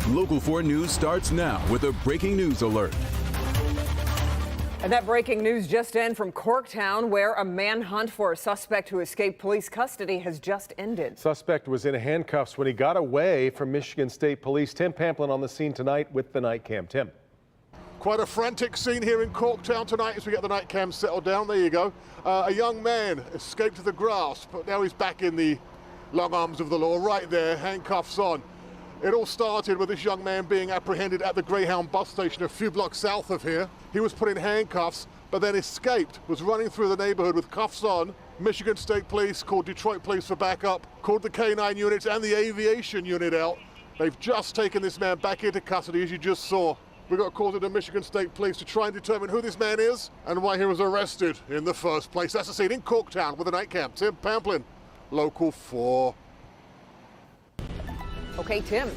Local 4 News starts now with a breaking news alert. And that breaking news just in from Corktown, where a manhunt for a suspect who escaped police custody has just ended. Suspect was in handcuffs when he got away from Michigan State Police. Tim Pamplin on the scene tonight with the night cam. Tim. Quite a frantic scene here in Corktown tonight as we get the night cam settled down. There you go. A young man escaped to the grass, but now he's back in the long arms of the law, right there, handcuffs on. It all started with this young man being apprehended at the Greyhound bus station a few blocks south of here. He was put in handcuffs, but then escaped, was running through the neighborhood with cuffs on. Michigan State Police called Detroit Police for backup, called the K9 units and the aviation unit out. They've just taken this man back into custody, as you just saw. We got called into Michigan State Police to try and determine who this man is and why he was arrested in the first place. That's the scene in Corktown with the night cam. Tim Pamplin, Local 4. Okay, Tim.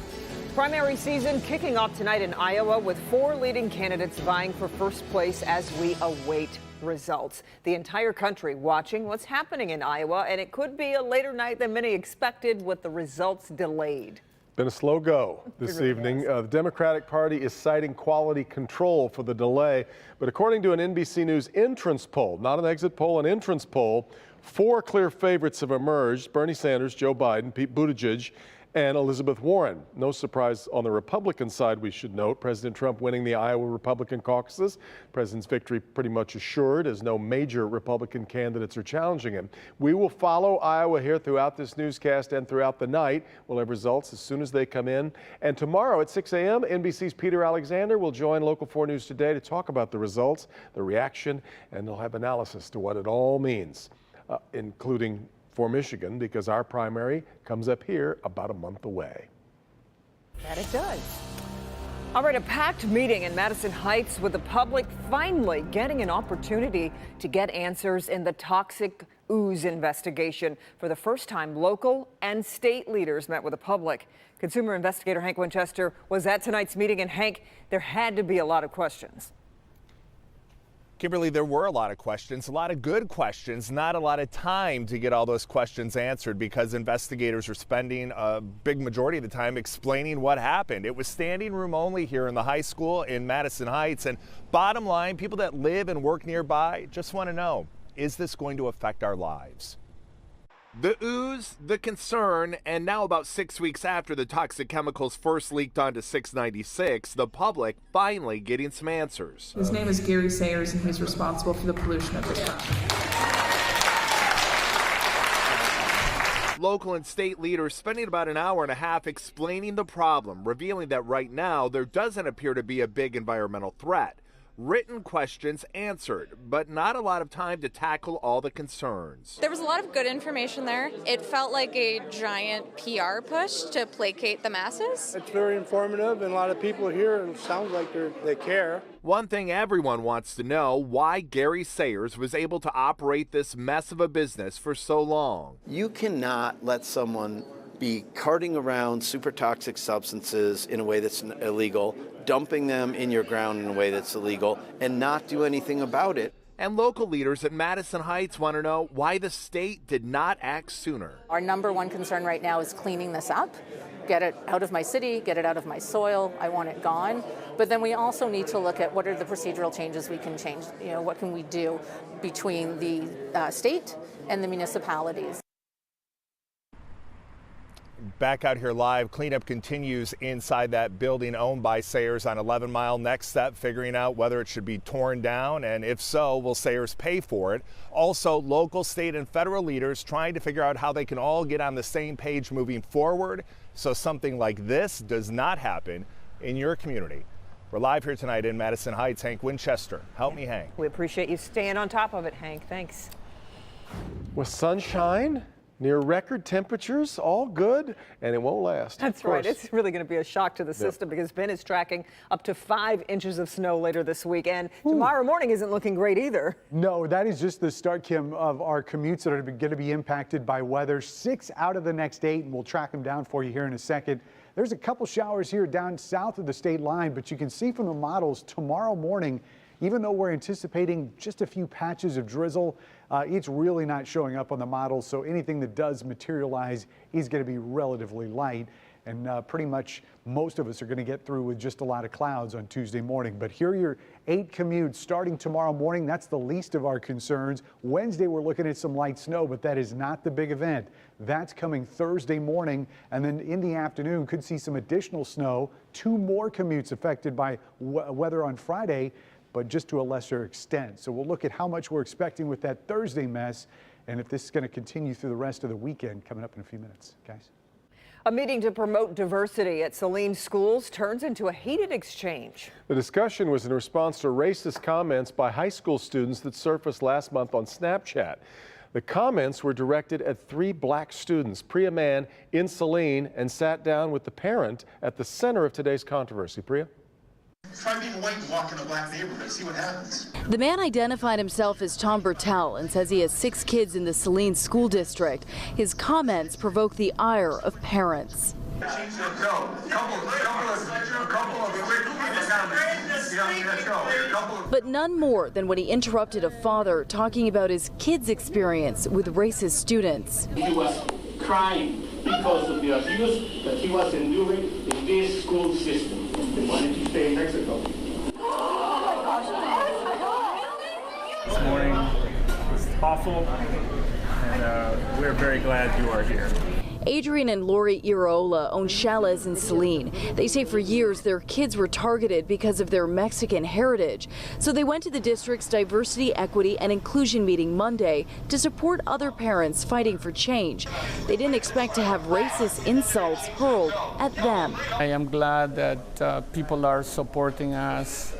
Primary season kicking off tonight in Iowa with 4 leading candidates vying for first place as we await results. The entire country watching what's happening in Iowa, and it could be a later night than many expected with the results delayed. Been a slow go this evening. The Democratic Party is citing quality control for the delay. But according to an NBC News entrance poll, not an exit poll, an entrance poll, 4 clear favorites have emerged: Bernie Sanders, Joe Biden, Pete Buttigieg, and Elizabeth Warren. No surprise on the Republican side, we should note. President Trump winning the Iowa Republican caucuses. President's victory pretty much assured, as no major Republican candidates are challenging him. We will follow Iowa here throughout this newscast and throughout the night. We'll have results as soon as they come in. And tomorrow at 6 a.m., NBC's Peter Alexander will join Local 4 News Today to talk about the results, the reaction, and they'll have analysis to what it all means, including for Michigan, because our primary comes up here about a month away. That it does. All right, a packed meeting in Madison Heights with the public finally getting an opportunity to get answers in the toxic Ooze investigation. For the first time, local and state leaders met with the public. Consumer investigator Hank Winchester was at tonight's meeting, and Hank, there had to be a lot of questions. Kimberly, there were a lot of questions, a lot of good questions, not a lot of time to get all those questions answered because investigators are spending a big majority of the time explaining what happened. It was standing room only here in the high school in Madison Heights. And bottom line, people that live and work nearby just want to know, is this going to affect our lives? The ooze, the concern, and now about 6 weeks after the toxic chemicals first leaked onto 696, the public finally getting some answers. His name is Gary Sayers, and he's responsible for the pollution of this town. Local and state leaders spending about an hour and a half explaining the problem, revealing that right now there doesn't appear to be a big environmental threat. Written questions answered, but not a lot of time to tackle all the concerns. There was a lot of good information there. It felt like a giant PR push to placate the masses. It's very informative, and a lot of people here, and it sounds like they care. One thing everyone wants to know, why Gary Sayers was able to operate this mess of a business for so long. You cannot let someone be carting around super toxic substances in a way that's illegal, dumping them in your ground in a way that's illegal, and not do anything about it. And local leaders at Madison Heights want to know why the state did not act sooner. Our number one concern right now is cleaning this up. Get it out of my city, get it out of my soil. I want it gone. But then we also need to look at what are the procedural changes we can change. What can we do between the state and the municipalities? Back out here live, cleanup continues inside that building owned by Sayers on 11 Mile. Next step, figuring out whether it should be torn down, and if so, will Sayers pay for it? Also, local, state, and federal leaders trying to figure out how they can all get on the same page moving forward so something like this does not happen in your community. We're live here tonight in Madison Heights. Hank Winchester, help me, Hank. We appreciate you staying on top of it, Hank. Thanks. With sunshine, near record temperatures, all good, and it won't last. That's right. It's really going to be a shock to the system because Ben is tracking up to 5 inches of snow later this week, and tomorrow morning isn't looking great either. No, that is just the start, Kim, of our commutes that are going to be impacted by weather. 6 out of the next 8, and we'll track them down for you here in a second. There's a couple showers here down south of the state line, but you can see from the models tomorrow morning, even though we're anticipating just a few patches of drizzle, it's really not showing up on the models, so anything that does materialize is going to be relatively light. and pretty much most of us are going to get through with just a lot of clouds on Tuesday morning. But here are your 8 commutes starting tomorrow morning. That's the least of our concerns. Wednesday, we're looking at some light snow, but that is not the big event. That's coming Thursday morning, and then in the afternoon could see some additional snow. 2 more commutes affected by weather on Friday, but just to a lesser extent. So we'll look at how much we're expecting with that Thursday mess, and if this is going to continue through the rest of the weekend coming up in a few minutes. Guys. A meeting to promote diversity at Saline schools turns into a heated exchange. The discussion was in response to racist comments by high school students that surfaced last month on Snapchat. The comments were directed at 3 black students. Priya Mann in Saline and sat down with the parent at the center of today's controversy. Priya? Try being white and walk in a black neighborhood, see what happens. The man identified himself as Tom Bertel and says he has 6 kids in the Saline school district. His comments provoke the ire of parents. But none more than when he interrupted a father talking about his kid's experience with racist students. He was crying because of the abuse that he was enduring in this school system. He wanted to stay in Mexico. This morning was awful, and we're very glad you are here. Adrian and Lori Iraola own chalets in Saline. They say for years their kids were targeted because of their Mexican heritage. So they went to the district's Diversity, Equity, and Inclusion meeting Monday to support other parents fighting for change. They didn't expect to have racist insults hurled at them. I am glad that people are supporting us.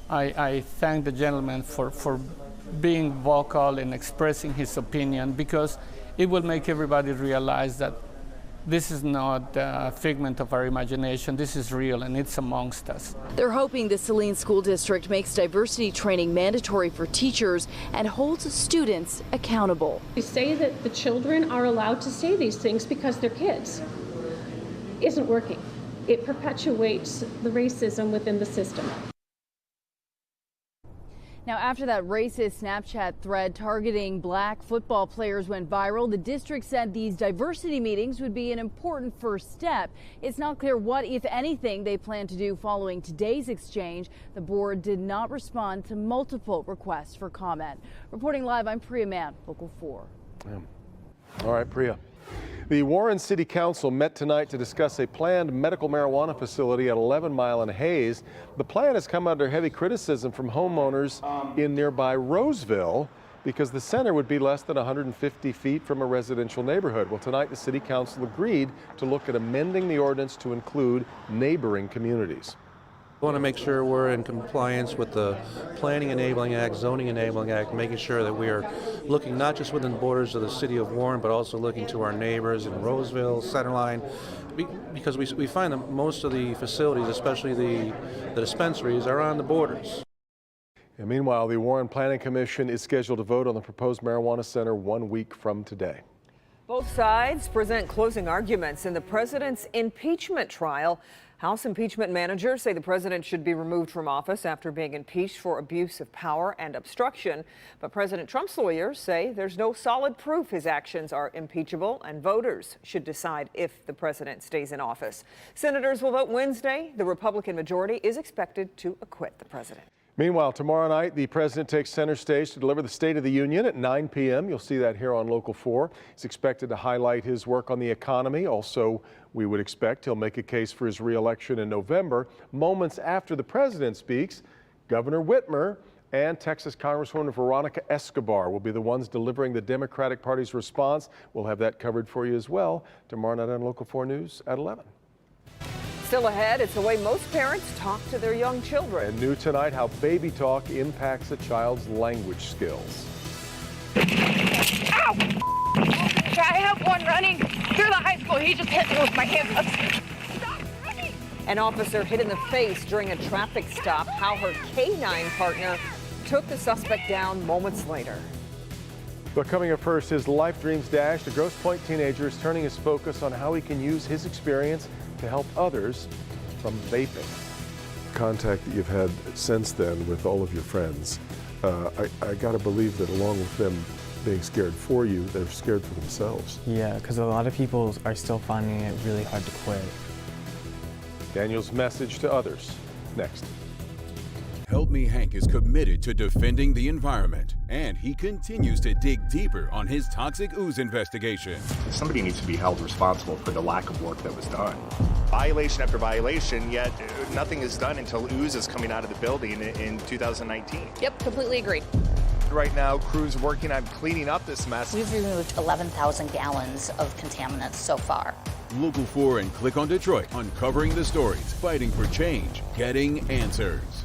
I thank the gentleman for being vocal and expressing his opinion, because it will make everybody realize that this is not a figment of our imagination. This is real, and it's amongst us. They're hoping the Saline School District makes diversity training mandatory for teachers and holds students accountable. We say that the children are allowed to say these things because they're kids. Isn't working. It perpetuates the racism within the system. Now, after that racist Snapchat thread targeting black football players went viral, the district said these diversity meetings would be an important first step. It's not clear what, if anything, they plan to do following today's exchange. The board did not respond to multiple requests for comment. Reporting live, I'm Priya Mann, Local 4. Yeah. All right, Priya. The Warren City Council met tonight to discuss a planned medical marijuana facility at 11 Mile and Hayes. The plan has come under heavy criticism from homeowners in nearby Roseville because the center would be less than 150 feet from a residential neighborhood. Well, tonight the City Council agreed to look at amending the ordinance to include neighboring communities. We want to make sure we're in compliance with the Planning Enabling Act, Zoning Enabling Act, making sure that we are looking not just within the borders of the city of Warren, but also looking to our neighbors in Roseville, Centerline, because we find that most of the facilities, especially the dispensaries, are on the borders. And meanwhile, the Warren Planning Commission is scheduled to vote on the proposed marijuana center 1 week from today. Both sides present closing arguments in the president's impeachment trial. House impeachment managers say the president should be removed from office after being impeached for abuse of power and obstruction. But President Trump's lawyers say there's no solid proof his actions are impeachable, and voters should decide if the president stays in office. Senators will vote Wednesday. The Republican majority is expected to acquit the president. Meanwhile, tomorrow night, the president takes center stage to deliver the State of the Union at 9 p.m. You'll see that here on Local 4. He's expected to highlight his work on the economy. Also, we would expect he'll make a case for his re-election in November. Moments after the president speaks, Governor Whitmer and Texas Congresswoman Veronica Escobar will be the ones delivering the Democratic Party's response. We'll have that covered for you as well tomorrow night on Local 4 News at 11. Still ahead, it's the way most parents talk to their young children. And new tonight, how baby talk impacts a child's language skills. Ow! I have one running through the high school. He just hit me with my handcuffs. Stop running! An officer hit in the face during a traffic stop. How her K-9 partner took the suspect down moments later. But coming up first, his life dreams dashed. A Grosse Pointe teenager is turning his focus on how he can use his experience to help others from vaping. Contact that you've had since then with all of your friends, I got to believe that along with them being scared for you, they're scared for themselves. Yeah, because a lot of people are still finding it really hard to quit. Daniel's message to others, next. Help Me Hank is committed to defending the environment, and he continues to dig deeper on his toxic ooze investigation. Somebody needs to be held responsible for the lack of work that was done. Violation after violation, yet nothing is done until Ooze is coming out of the building in 2019. Yep, completely agree. Right now, crews working on cleaning up this mess. We've removed 11,000 gallons of contaminants so far. Local 4 and Click on Detroit, uncovering the stories, fighting for change, getting answers.